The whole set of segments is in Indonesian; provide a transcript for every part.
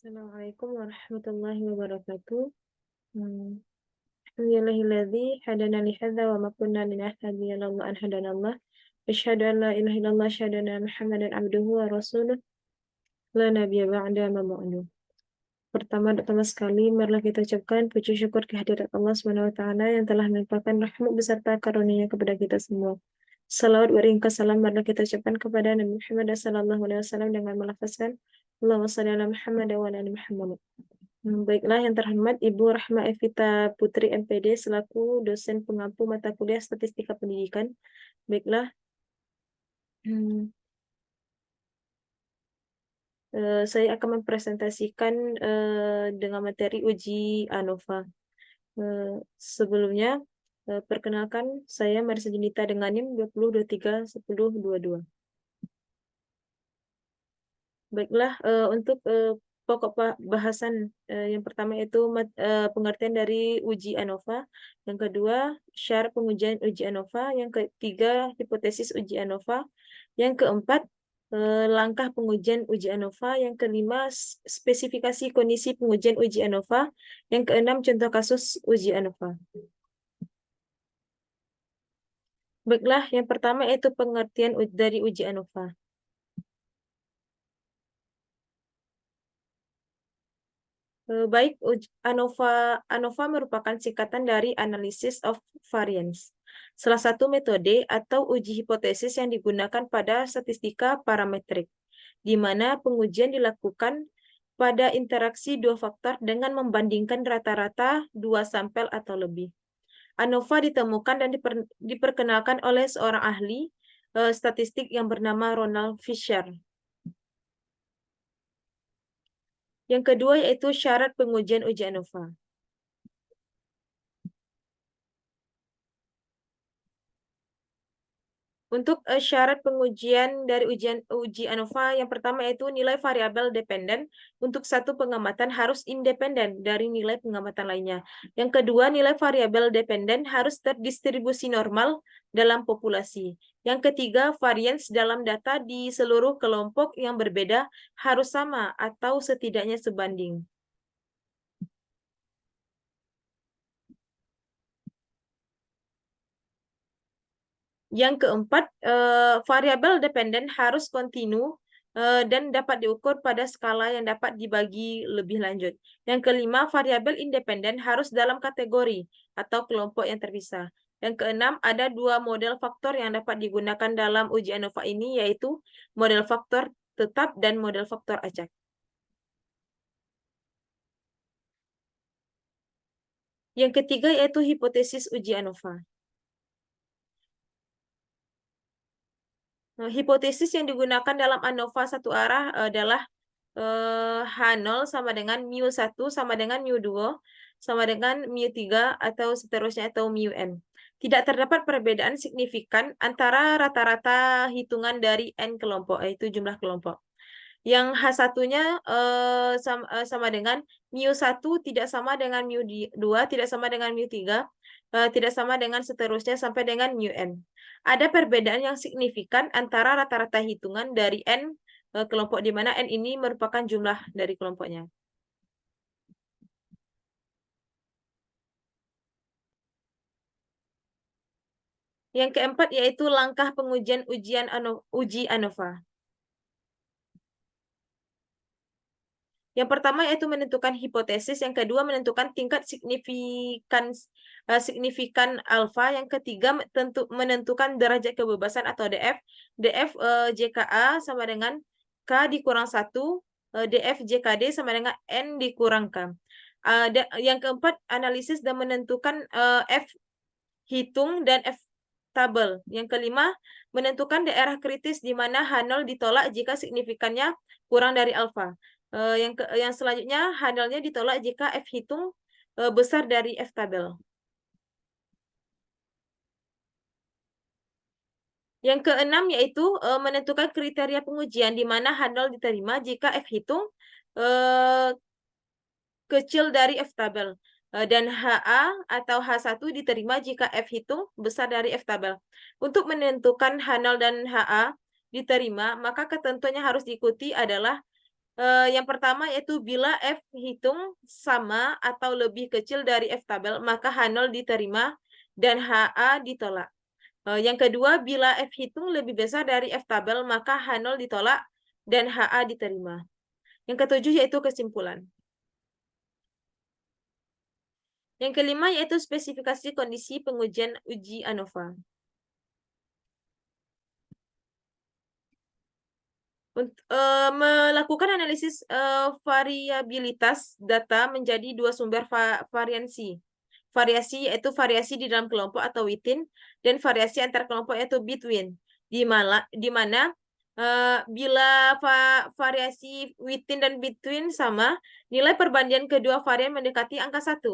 Assalamualaikum warahmatullahi wabarakatuh. Hmm. Alhamdulillahilladzi hadana li hadza wa ma kunna linahtadiya laula an hadanallah. Asyhadu an la ilaha illallah asyhadu anna Muhammadan abduhu wa rasuluh. La nabiyya ba'da ma ba'du. Pertama sekali marilah kita ucapkan puji syukur kehadirat Allah Subhanahu wa taala yang telah melimpahkan rahmat beserta karunia kepada kita semua. Salawat beringkas salam marilah kita ucapkan kepada Nabi Muhammad sallallahu alaihi wasallam dengan melafazkan Allahumma shalli ala Muhammad wa ala ali Muhammad. Baiklah yang terhormat Ibu Rahma Evita Putri MPD selaku dosen pengampu mata kuliah Statistika Pendidikan. Baiklah, hmm, saya akan mempresentasikan dengan materi uji ANOVA. Sebelumnya, perkenalkan saya Marisa Junita dengan NIM 20231022. Baiklah, untuk pokok bahasan yang pertama itu pengertian dari uji ANOVA, yang kedua syarat pengujian uji ANOVA, yang ketiga hipotesis uji ANOVA, yang keempat langkah pengujian uji ANOVA, yang kelima spesifikasi kondisi pengujian uji ANOVA, yang keenam contoh kasus uji ANOVA. Baiklah, yang pertama yaitu pengertian dari uji ANOVA. Baik, ANOVA merupakan singkatan dari Analysis of Variance, salah satu metode atau uji hipotesis yang digunakan pada statistika parametrik, di mana pengujian dilakukan pada interaksi dua faktor dengan membandingkan rata-rata dua sampel atau lebih. ANOVA ditemukan dan diperkenalkan oleh seorang ahli statistik yang bernama Ronald Fisher. Yang kedua yaitu syarat pengujian uji ANOVA. Untuk syarat pengujian dari uji ANOVA yang pertama yaitu nilai variabel dependen untuk satu pengamatan harus independen dari nilai pengamatan lainnya. Yang kedua, nilai variabel dependen harus terdistribusi normal dalam populasi. Yang ketiga, varians dalam data di seluruh kelompok yang berbeda harus sama atau setidaknya sebanding. Yang keempat, variabel dependen harus kontinu dan dapat diukur pada skala yang dapat dibagi lebih lanjut. Yang kelima, variabel independen harus dalam kategori atau kelompok yang terpisah. Yang keenam, ada dua model faktor yang dapat digunakan dalam uji ANOVA ini, yaitu model faktor tetap dan model faktor acak. Yang ketiga yaitu hipotesis uji ANOVA. Hipotesis yang digunakan dalam ANOVA satu arah adalah H0 sama dengan mu1 sama dengan mu2 sama dengan mu3 atau seterusnya atau mu-n. Tidak terdapat perbedaan signifikan antara rata-rata hitungan dari n kelompok, yaitu jumlah kelompok. Yang H1-nya sama dengan mu1 tidak sama dengan mu2, tidak sama dengan mu3, tidak sama dengan seterusnya sampai dengan mu-n. Ada perbedaan yang signifikan antara rata-rata hitungan dari n kelompok di mana n ini merupakan jumlah dari kelompoknya. Yang keempat yaitu langkah pengujian uji ANOVA. Yang pertama yaitu menentukan hipotesis, yang kedua menentukan tingkat signifikan alfa, yang ketiga menentukan derajat kebebasan atau DF. DF JKA sama dengan K dikurang 1, DF JKD sama dengan N dikurang K. Yang keempat, analisis dan menentukan F hitung dan F tabel. Yang kelima, menentukan daerah kritis di mana H0 ditolak jika signifikannya kurang dari alfa. Yang selanjutnya, H0-nya ditolak jika F hitung besar dari F tabel. Yang keenam yaitu menentukan kriteria pengujian di mana H0 diterima jika F hitung kecil dari F tabel. Dan HA atau H1 diterima jika F hitung besar dari F tabel. Untuk menentukan H0 dan HA diterima, maka ketentuan yang harus diikuti adalah Yang pertama yaitu bila F hitung sama atau lebih kecil dari F tabel, maka H0 diterima dan HA ditolak. Yang kedua, bila F hitung lebih besar dari F tabel, maka H0 ditolak dan HA diterima. Yang ketujuh yaitu kesimpulan. Yang kelima yaitu spesifikasi kondisi pengujian uji ANOVA. Melakukan analisis variabilitas data menjadi dua sumber variasi. Variasi yaitu variasi di dalam kelompok atau within, dan variasi antar kelompok yaitu between. Di mana bila variasi within dan between sama, nilai perbandingan kedua varian mendekati angka 1.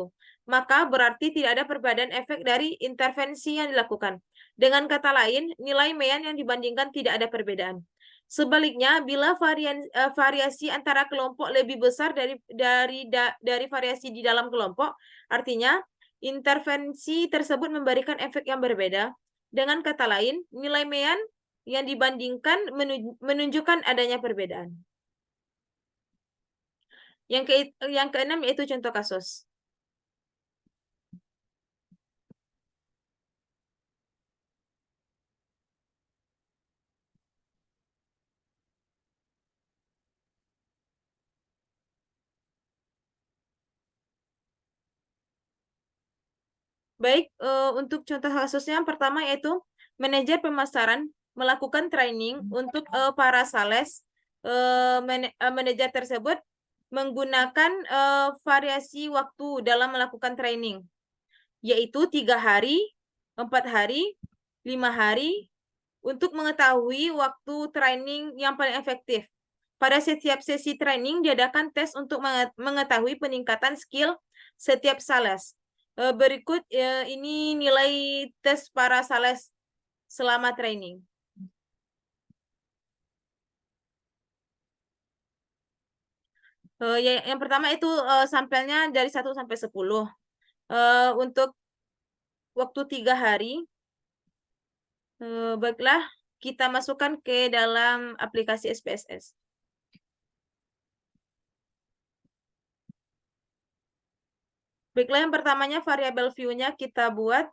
Maka berarti tidak ada perbedaan efek dari intervensi yang dilakukan. Dengan kata lain, nilai mean yang dibandingkan tidak ada perbedaan. Sebaliknya, bila variasi antara kelompok lebih besar dari variasi di dalam kelompok, artinya intervensi tersebut memberikan efek yang berbeda. Dengan kata lain, nilai mean yang dibandingkan menunjukkan adanya perbedaan. Yang keenam yaitu contoh kasus. Baik, untuk contoh kasusnya yang pertama yaitu manajer pemasaran melakukan training untuk para sales. Manajer tersebut menggunakan variasi waktu dalam melakukan training, yaitu 3 hari, 4 hari, 5 hari, untuk mengetahui waktu training yang paling efektif. Pada setiap sesi training diadakan tes untuk mengetahui peningkatan skill setiap sales. Berikut ini nilai tes para sales selama training. Yang pertama itu sampelnya dari 1 sampai 10. Untuk waktu 3 hari, baiklah kita masukkan ke dalam aplikasi SPSS. Baiklah, yang pertamanya variabel view-nya kita buat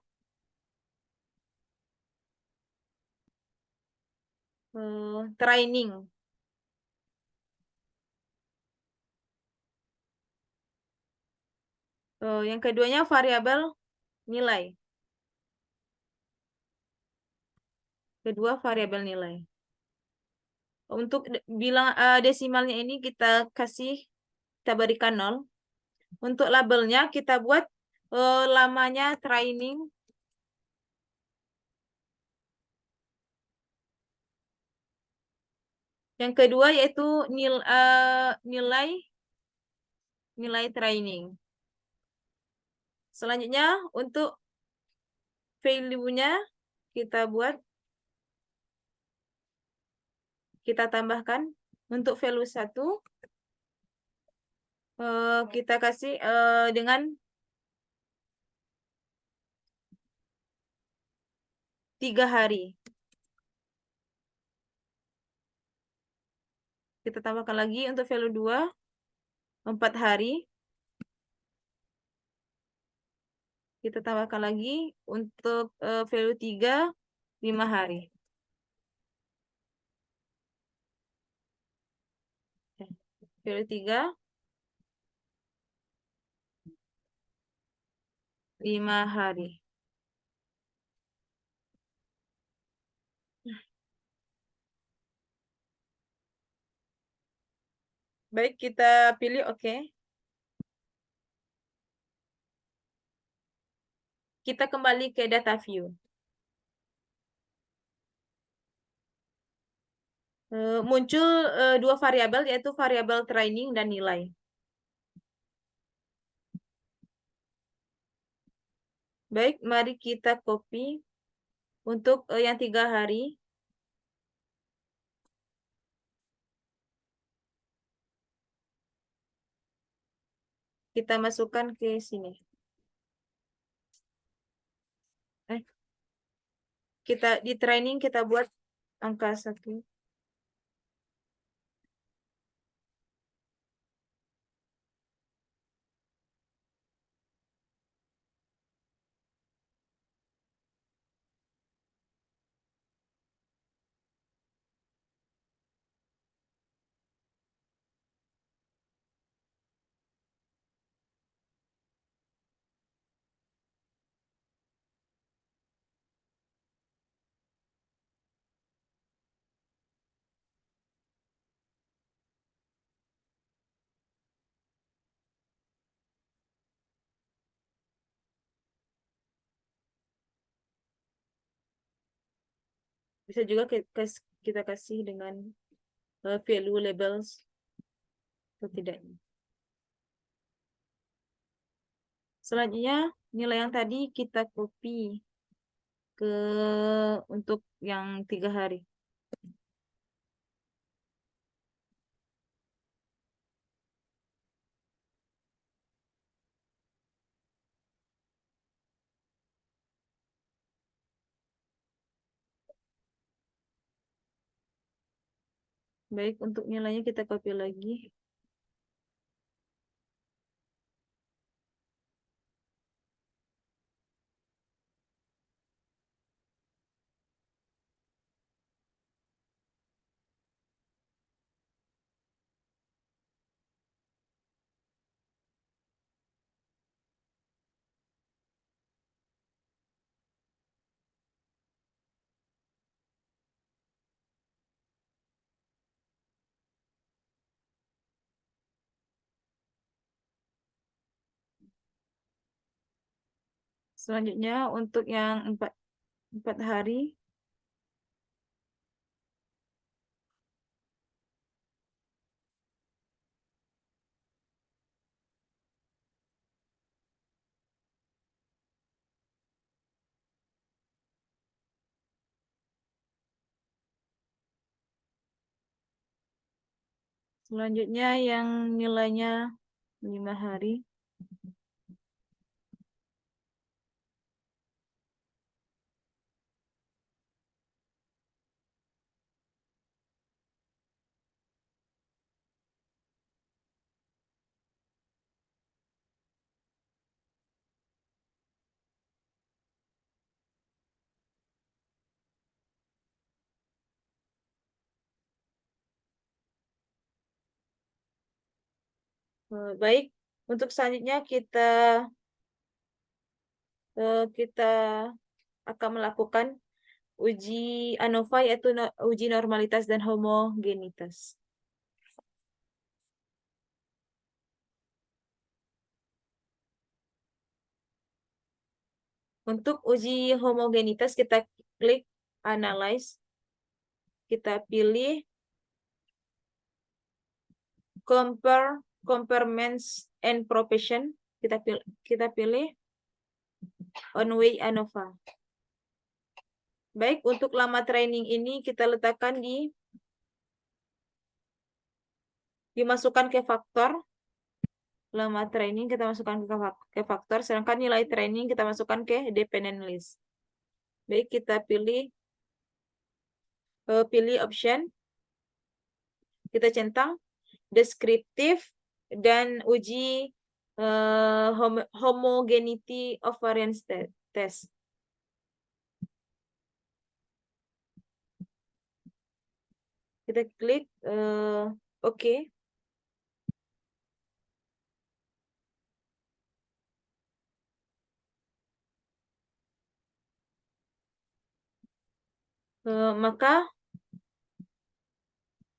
training. Yang keduanya variabel nilai. Kedua variabel nilai. Untuk bilang desimalnya ini kita berikan 0. Untuk labelnya kita buat lamanya training. Yang kedua yaitu nilai training. Selanjutnya untuk value-nya kita tambahkan. Untuk value 1 kita kasih dengan 3 hari. Kita tambahkan lagi untuk value 2 4 hari. Kita tambahkan lagi untuk value 3 5 hari. Value 3 5 hari. Baik, kita pilih oke. Kita kembali ke data view. Muncul dua variabel, yaitu variabel training dan nilai. Baik, mari kita copy untuk yang 3 hari. Kita masukkan ke sini. Kita di training kita buat angka 1. Bisa juga kita kasih dengan value labels atau tidak. Selanjutnya, nilai yang tadi kita copy ke untuk yang 3 hari. Baik, untuk nilainya kita copy lagi. Selanjutnya untuk yang 4 hari. Selanjutnya yang nilainya 5 hari. Baik, untuk selanjutnya kita akan melakukan uji ANOVA yaitu uji normalitas dan homogenitas. Untuk uji homogenitas kita klik analyze, kita pilih compare and profession, kita pilih on way ANOVA. Baik, untuk lama training ini kita letakkan dimasukkan ke faktor. Lama training kita masukkan ke faktor, sedangkan nilai training kita masukkan ke dependent list. Baik, kita pilih option, kita centang deskriptif dan uji homogeneity of variance test. Kita klik OK. Maka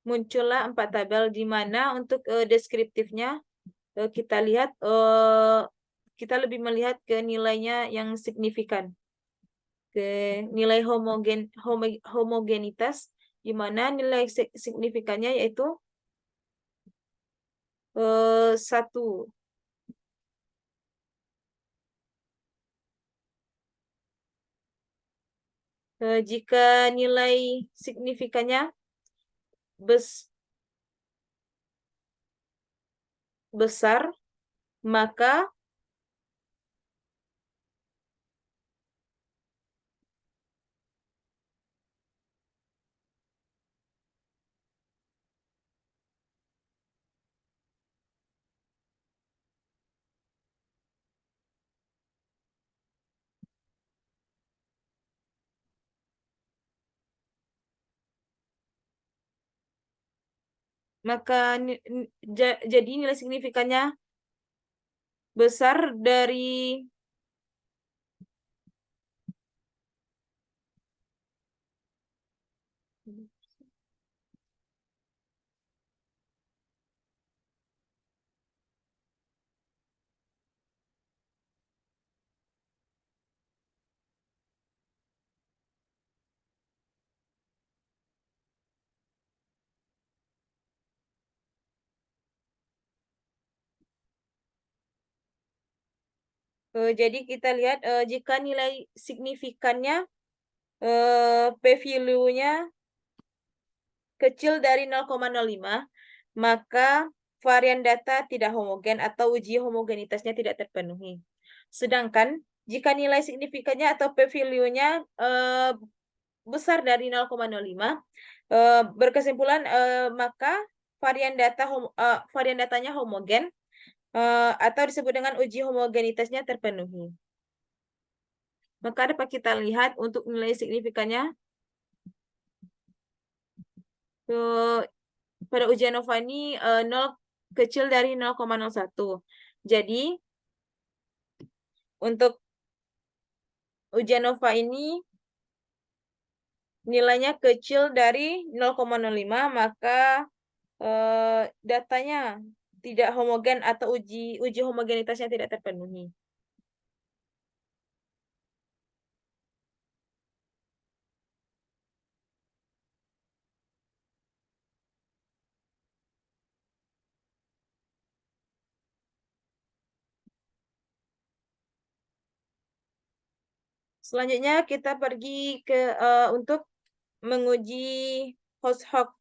muncullah 4 tabel di mana untuk deskriptifnya kita lihat kita lebih melihat ke nilainya yang signifikan, ke nilai homogenitas, di mana nilai signifikannya yaitu 1. Jika nilai signifikannya besar, maka jadi nilai signifikannya besar dari Jadi kita lihat, jika nilai signifikannya, p-value-nya kecil dari 0,05, maka varian data tidak homogen atau uji homogenitasnya tidak terpenuhi. Sedangkan jika nilai signifikannya atau p-value-nya besar dari 0,05, berkesimpulan maka varian datanya homogen, atau disebut dengan uji homogenitasnya terpenuhi. Maka dapat kita lihat untuk nilai signifikannya, pada ujian ANOVA ini 0 kecil dari 0,01. Jadi untuk ujian ANOVA ini nilainya kecil dari 0,05, maka datanya tidak homogen atau uji homogenitasnya tidak terpenuhi. Selanjutnya kita pergi ke untuk menguji post hoc.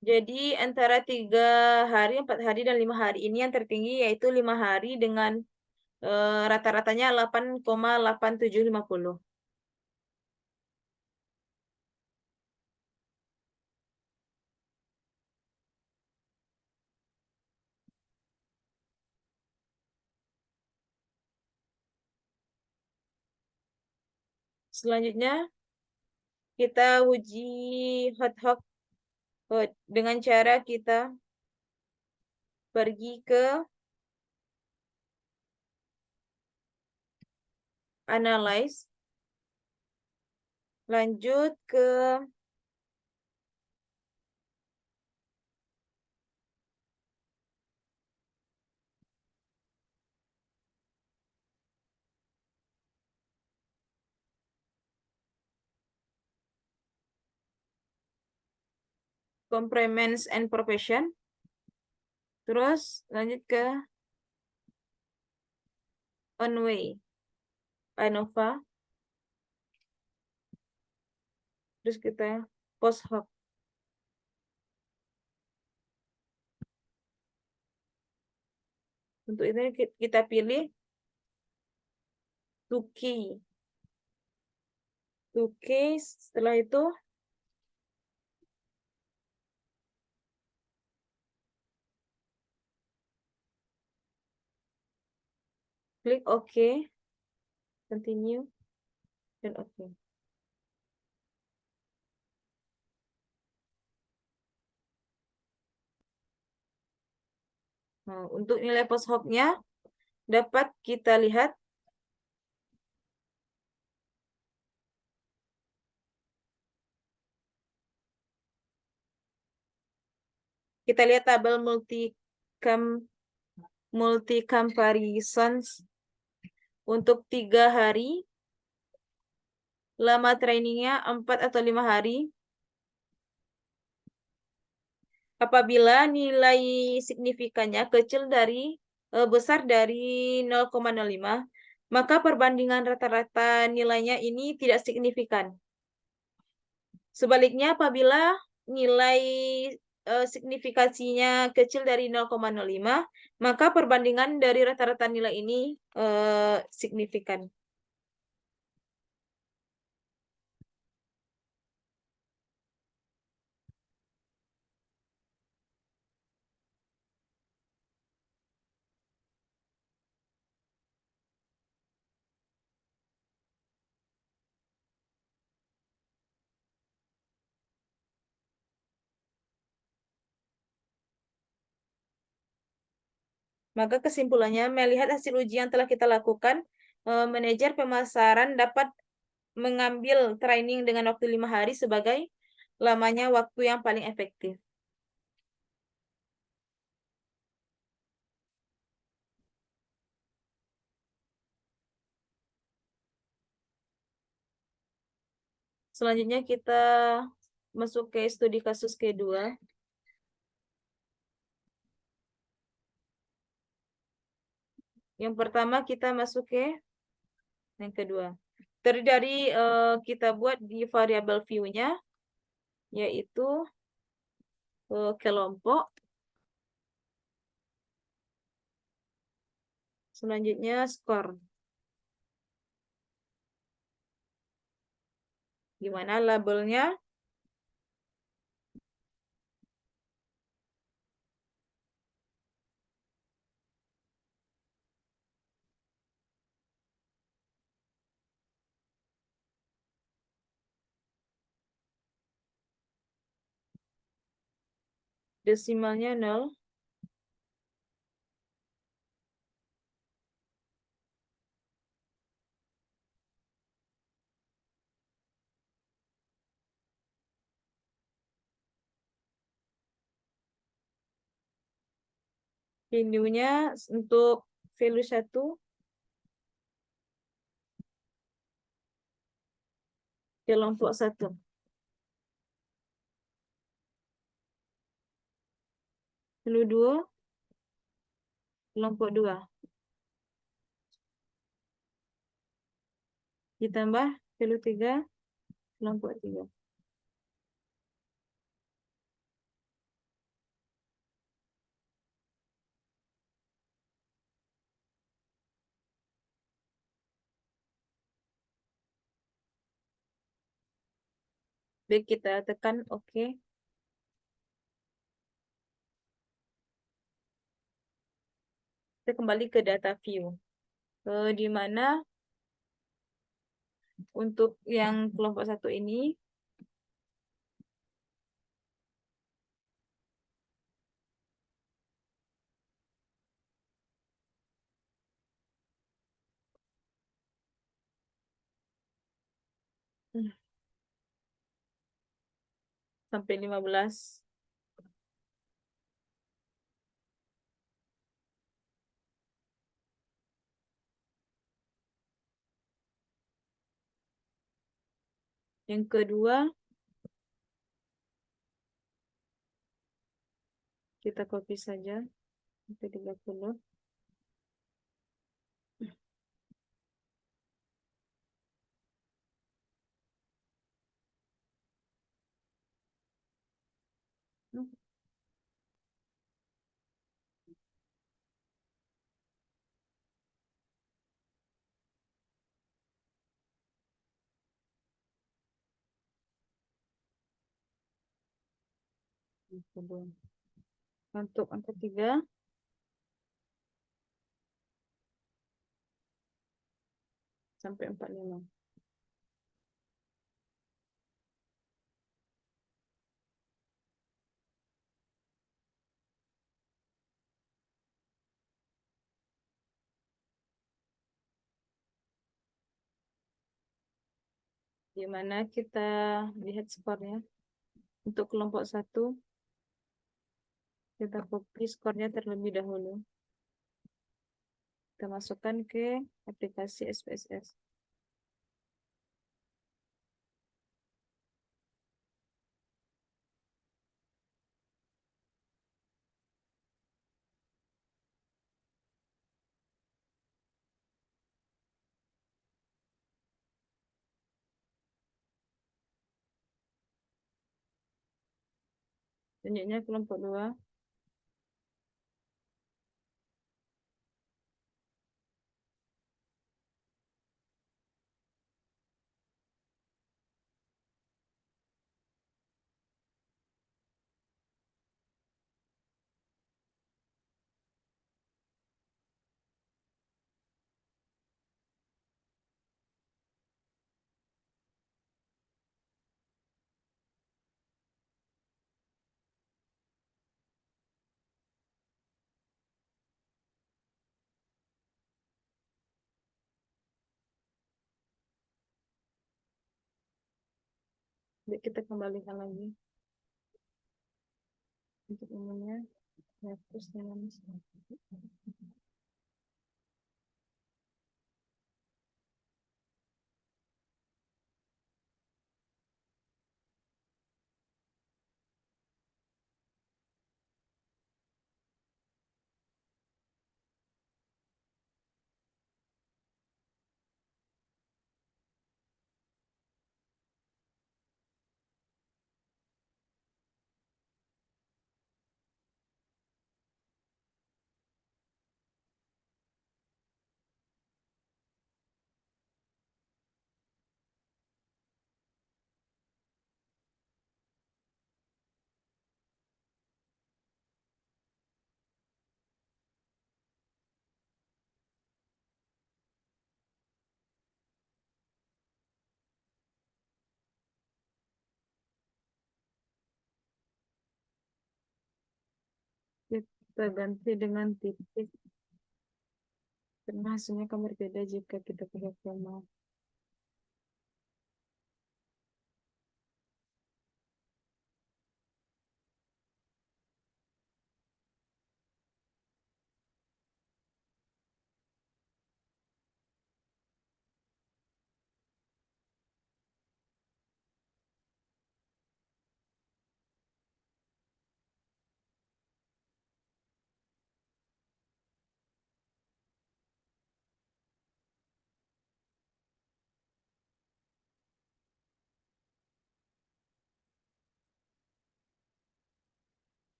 Jadi antara 3 hari, 4 hari, dan 5 hari ini yang tertinggi yaitu 5 hari dengan rata-ratanya 8,8750. Selanjutnya kita uji hot hoc dengan cara kita pergi ke analyze, lanjut ke complements and profession, terus lanjut ke on-way ANOVA, terus kita post hoc. Untuk itu kita pilih to key. Setelah itu klik OK, continue, dan OK. Nah, untuk nilai post hoc-nya dapat kita lihat tabel multi comparisons untuk 3 hari, lama trainingnya 4 atau 5 hari. Apabila nilai signifikannya besar dari 0,05, maka perbandingan rata-rata nilainya ini tidak signifikan. Sebaliknya, apabila nilai signifikasinya kecil dari 0,05, maka perbandingan dari rata-rata nilai ini signifikan. Maka kesimpulannya, melihat hasil uji yang telah kita lakukan, manajer pemasaran dapat mengambil training dengan waktu 5 hari sebagai lamanya waktu yang paling efektif. Selanjutnya kita masuk ke studi kasus kedua. Yang pertama kita masuk ke yang kedua. Terdiri dari kita buat di variabel view-nya, yaitu kelompok. Selanjutnya skor. Gimana labelnya? Desimalnya 0. Value-nya untuk value 1 kelompok 1. Value 2 kelompok 2. Ditambah value 3 kelompok 3. Baik, kita tekan OK. Kita kembali ke data view. Di mana untuk yang kelompok 1 ini, sampai 15. Yang kedua, kita copy saja sampai 30. Untuk angka 3, sampai 45. Di mana kita lihat skornya. Untuk kelompok 1, kita copy skornya terlebih dahulu. Kita masukkan ke aplikasi SPSS. Selanjutnya kelompok 2. Baik, kita kembalikan lagi untuk umumnya. Hapus dalam kita ganti dengan titik karena hasilnya akan berbeda jika kita pakai koma.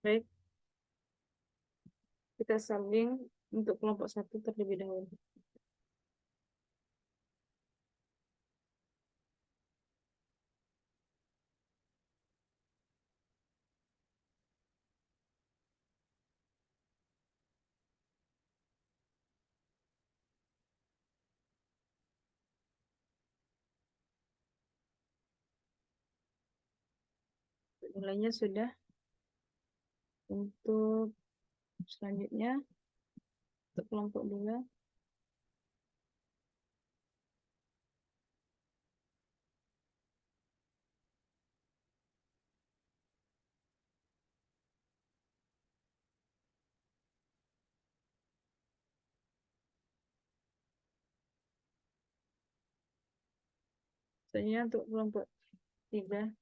Baik, kita salin untuk kelompok satu terlebih dahulu. Nilainya sudah. Untuk selanjutnya untuk kelompok 2 selanjutnya untuk kelompok 3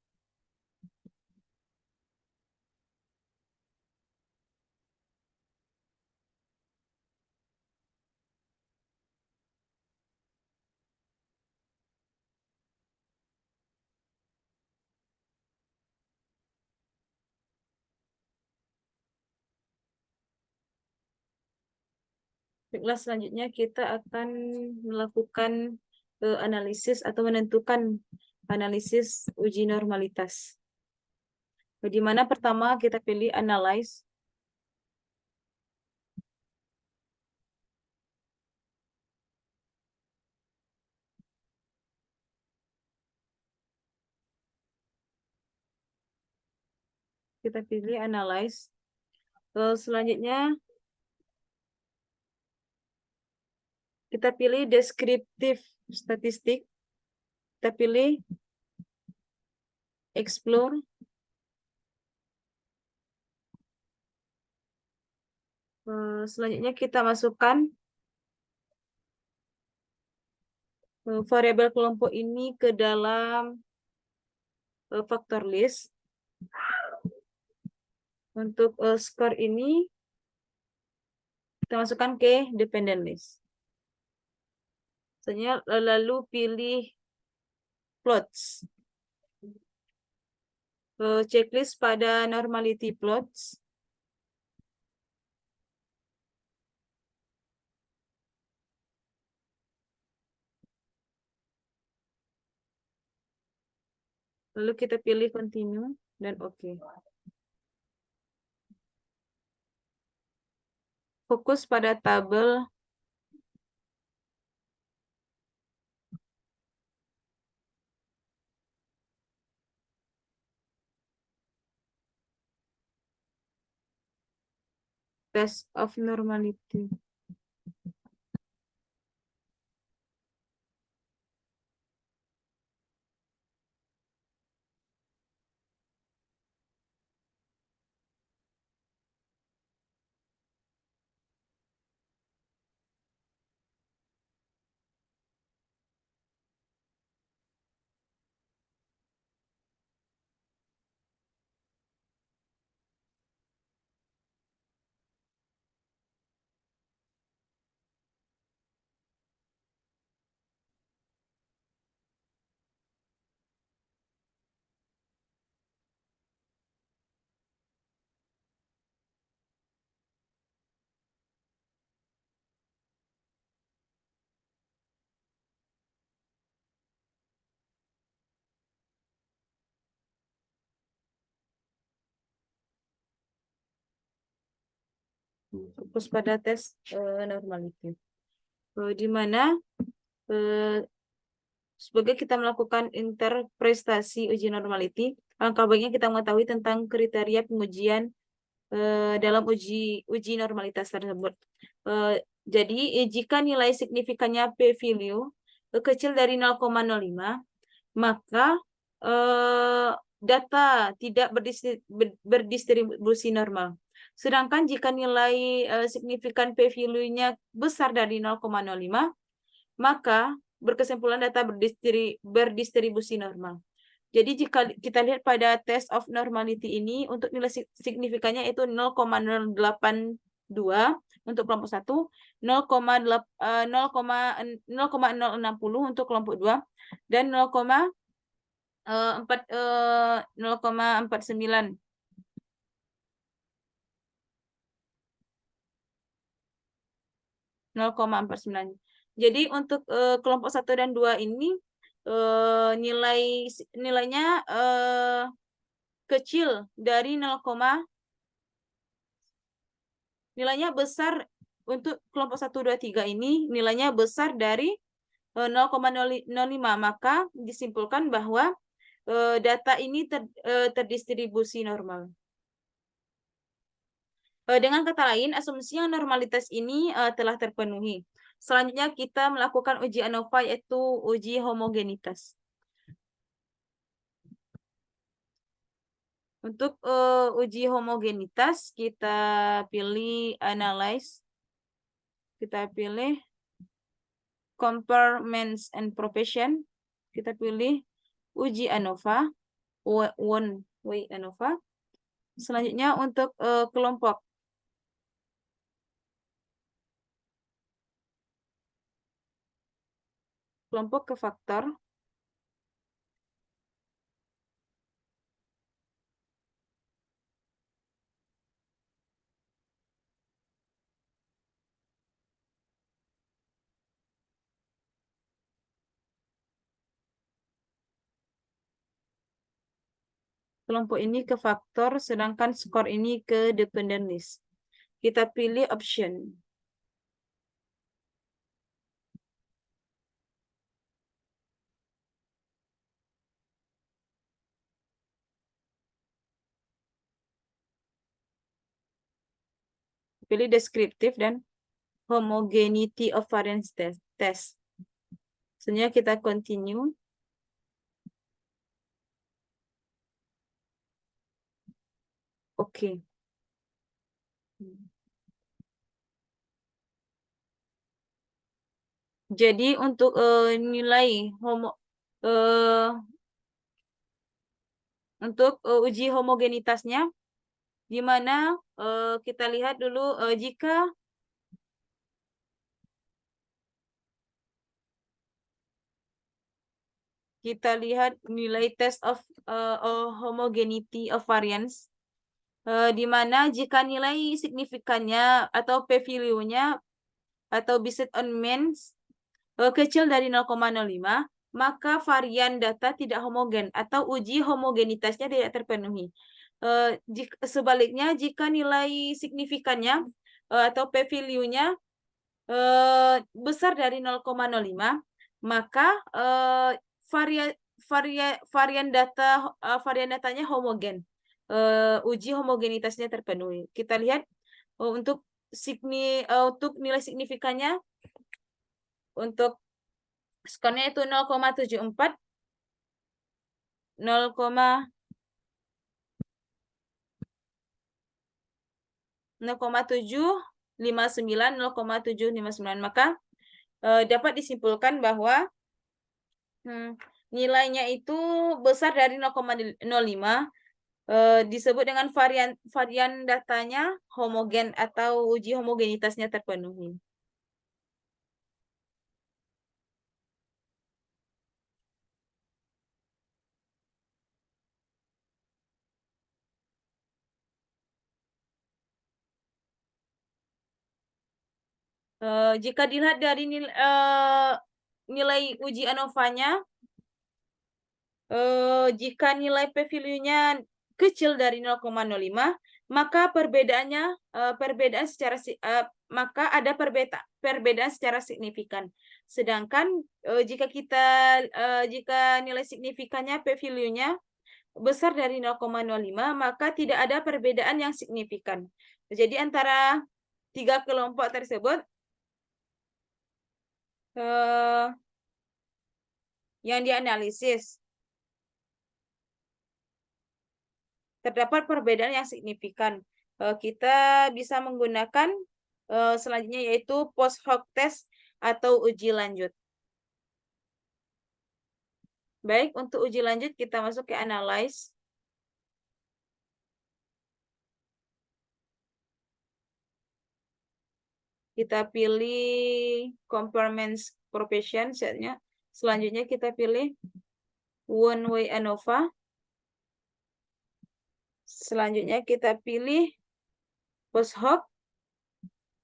baiklah, selanjutnya kita akan melakukan analisis atau menentukan analisis uji normalitas. Di mana pertama kita pilih analyze. Kita pilih analyze. Selanjutnya kita pilih deskriptif statistik. Kita pilih explore. Selanjutnya kita masukkan variabel kelompok ini ke dalam faktor list. Untuk skor ini kita masukkan ke dependent list. Selanjutnya lalu pilih plots. Checklist pada normality plots. Lalu kita pilih continue dan oke. Fokus pada tabel Test of normality. Fokus pada tes normality. Di mana sebagai kita melakukan interpretasi uji normality, alangkah baiknya kita mengetahui tentang kriteria pengujian dalam uji normalitas tersebut. Jadi jika nilai signifikannya p-value kecil dari 0,05, maka data tidak berdistribusi normal. Sedangkan jika nilai signifikan p-value-nya besar dari 0,05, maka berkesimpulan data berdistribusi normal. Jadi jika kita lihat pada test of normality ini, untuk nilai signifikannya itu 0,082 untuk kelompok 1, 0,060 untuk kelompok 2, dan 0,49. Jadi untuk kelompok 1 dan 2 ini nilainya kecil dari nilainya besar. Untuk kelompok 1, 2, 3 ini nilainya besar dari 0,05, maka disimpulkan bahwa data ini terdistribusi normal. Dengan kata lain, asumsi yang normalitas ini telah terpenuhi. Selanjutnya kita melakukan uji ANOVA, yaitu uji homogenitas. Untuk uji homogenitas, kita pilih analyze, kita pilih compare means and profession, kita pilih uji ANOVA, one way ANOVA. Selanjutnya untuk kelompok ke faktor. Kelompok ini ke faktor, sedangkan skor ini ke dependent list. Kita pilih option. Pilih deskriptif dan homogeneity of variance test. Selanjutnya kita continue. Oke. Jadi untuk nilai untuk uji homogenitasnya, di mana kita lihat dulu jika kita lihat nilai test of homogeneity of variance, di mana jika nilai signifikannya atau p-value-nya atau based on means kecil dari 0,05, maka varian data tidak homogen atau uji homogenitasnya tidak terpenuhi. Sebaliknya, jika nilai signifikannya atau p-value-nya besar dari 0,05, maka varian datanya homogen. Uji homogenitasnya terpenuhi. Kita lihat Untuk nilai signifikannya, untuk skornya itu 0,74, 0,759, 0,759. Maka dapat disimpulkan bahwa nilainya itu besar dari 0,05, disebut dengan varian datanya homogen atau uji homogenitasnya terpenuhi. Jika dilihat dari nilai uji ANOVA-nya, jika nilai p-value-nya kecil dari 0,05, maka maka ada perbedaan secara signifikan. Sedangkan jika nilai signifikannya p-value-nya besar dari 0,05, maka tidak ada perbedaan yang signifikan. Jadi antara tiga kelompok tersebut yang dianalisis terdapat perbedaan yang signifikan. Kita bisa menggunakan selanjutnya yaitu post hoc test atau uji lanjut. Baik, untuk uji lanjut kita masuk ke analyze. Kita pilih compartments profession setnya. Selanjutnya kita pilih one way ANOVA. Selanjutnya kita pilih post hoc,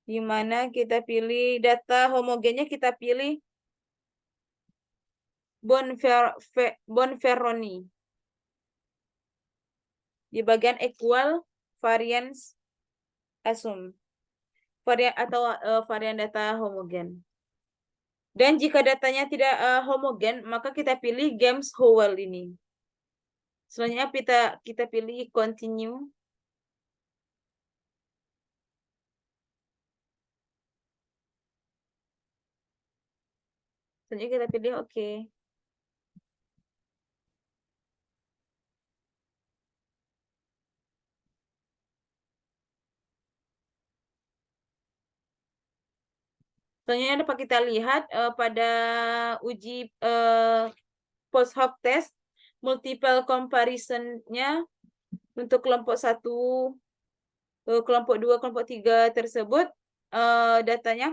di mana kita pilih data homogennya, kita pilih Bonferroni. Di bagian equal variance assume. Varian data homogen. Dan jika datanya tidak homogen, maka kita pilih Games Howell ini. Selanjutnya kita pilih continue. Selanjutnya kita pilih OK. Selanjutnya dapat kita lihat pada uji post hoc test multiple comparison-nya untuk kelompok 1, kelompok 2, kelompok 3 tersebut datanya,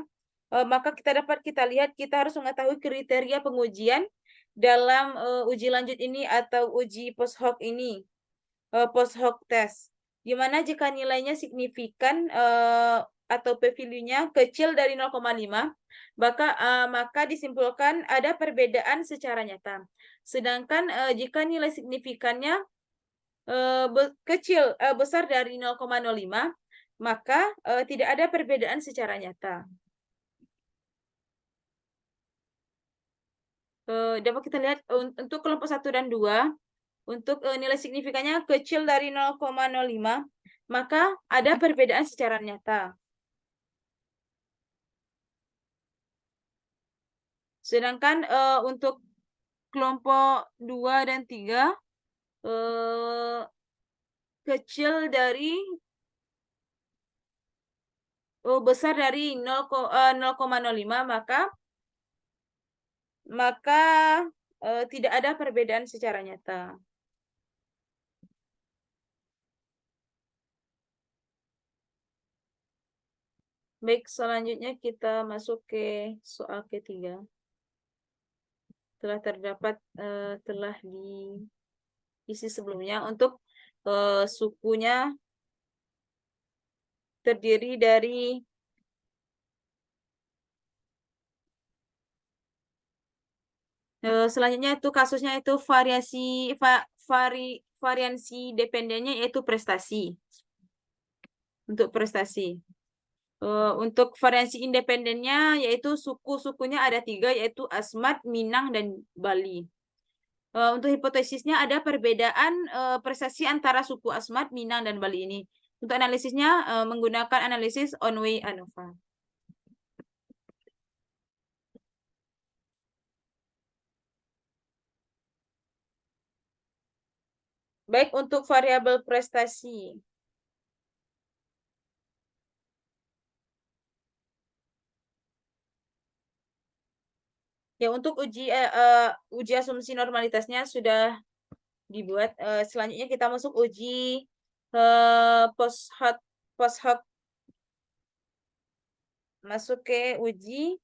maka kita lihat kita harus mengetahui kriteria pengujian dalam uji lanjut ini atau uji post hoc ini, post hoc test. Dimana jika nilainya signifikan atau p-value-nya kecil dari 0,5, maka disimpulkan ada perbedaan secara nyata. Sedangkan jika nilai signifikannya besar dari 0,05, maka tidak ada perbedaan secara nyata. Dapat kita lihat untuk kelompok 1 dan 2, untuk nilai signifikannya kecil dari 0,05, maka ada perbedaan secara nyata. Sedangkan untuk kelompok 2 dan 3, kecil dari besar dari 0,05, maka tidak ada perbedaan secara nyata. Baik, selanjutnya kita masuk ke soal ketiga. Telah diisi sebelumnya. Untuk sukunya terdiri dari selanjutnya itu kasusnya itu variansi dependennya yaitu prestasi. Untuk prestasi. Untuk variansi independennya yaitu sukunya ada 3, yaitu Asmat, Minang, dan Bali. Untuk hipotesisnya ada perbedaan prestasi antara suku Asmat, Minang, dan Bali ini. Untuk analisisnya menggunakan analisis Onway ANOVA. Baik untuk variabel prestasi. Ya, untuk uji asumsi normalitasnya sudah dibuat. Selanjutnya kita masuk uji post hoc. Masuk ke uji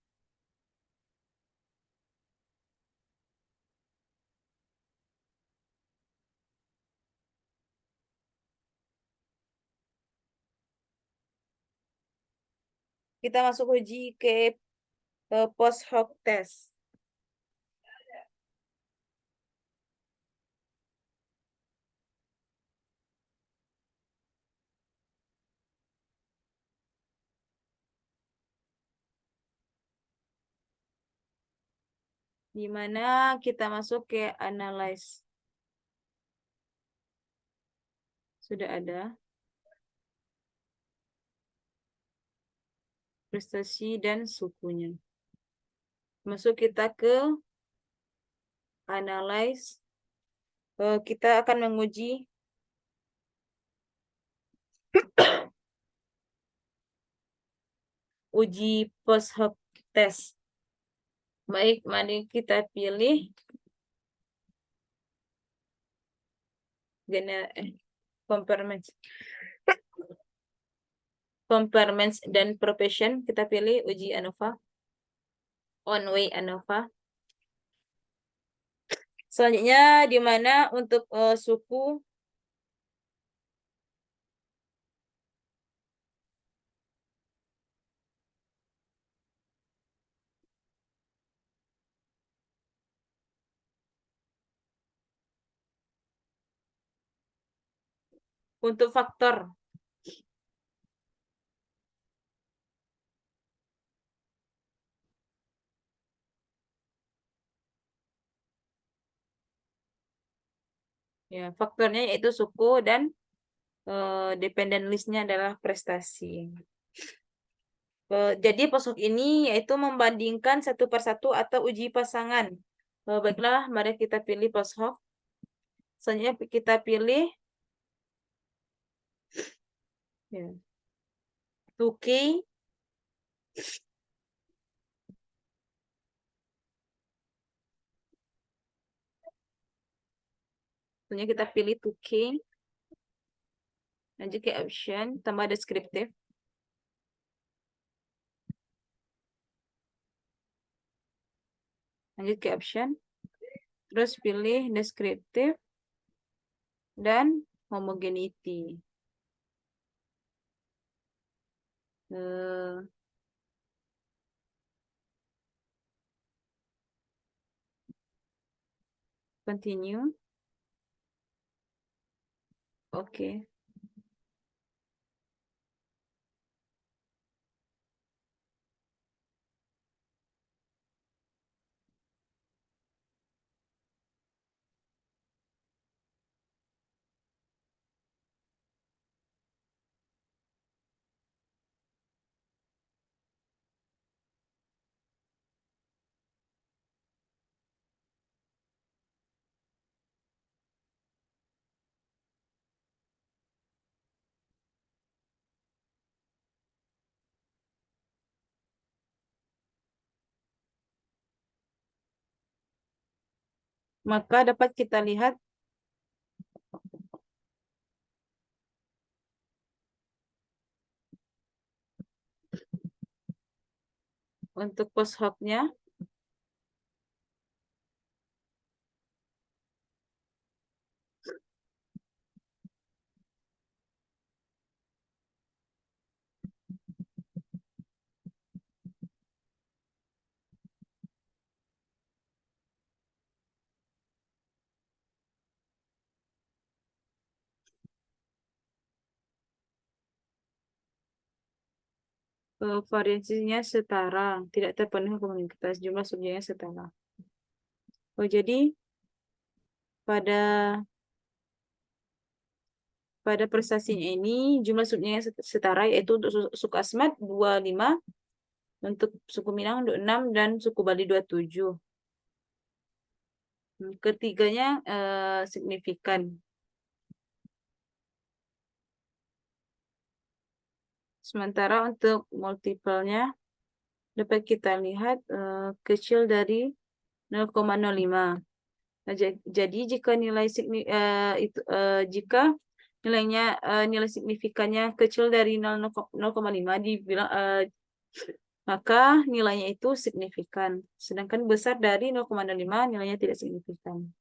kita masuk uji ke post hoc test. Di mana kita masuk ke analyze. Sudah ada prestasi dan sukunya. Masuk kita ke analyze. Kita akan menguji uji post hoc test. Baik, mari kita pilih compartments dan profession. Kita pilih uji ANOVA, Onway ANOVA. Selanjutnya di mana untuk suku untuk faktor. Ya, faktornya yaitu suku dan dependent list-nya adalah prestasi. Jadi posok ini yaitu membandingkan satu persatu atau uji pasangan. Baiklah, mari kita pilih posok. Selanjutnya kita pilih ya, 2K. Selanjutnya kita pilih 2K. Lanjut ke option, tambah deskriptif. Lanjut ke option. Terus pilih deskriptif dan homogeneity. Continue. Oke. Maka dapat kita lihat untuk post hoc-nya. Variasinya setara, tidak terpenuhi komunitas, jumlah subjeknya setara. Jadi pada pada prestasinya ini jumlah subnya yang setara, yaitu untuk suku Asmat 25, untuk suku Minang 26, dan suku Bali 27. Ketiganya signifikan. Sementara untuk multipelnya dapat kita lihat kecil dari 0,05. Nah, jadi jika nilai signifikannya kecil dari 0,5 dibilang maka nilainya itu signifikan. Sedangkan besar dari 0,05 nilainya tidak signifikan.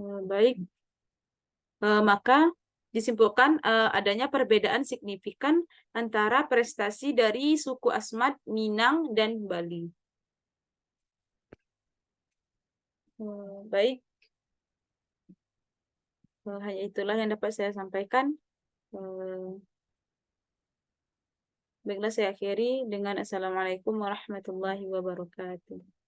Baik, maka disimpulkan adanya perbedaan signifikan antara prestasi dari suku Asmat, Minang, dan Bali. Baik, hanya itulah yang dapat saya sampaikan. Baiklah, saya akhiri dengan Assalamualaikum warahmatullahi wabarakatuh.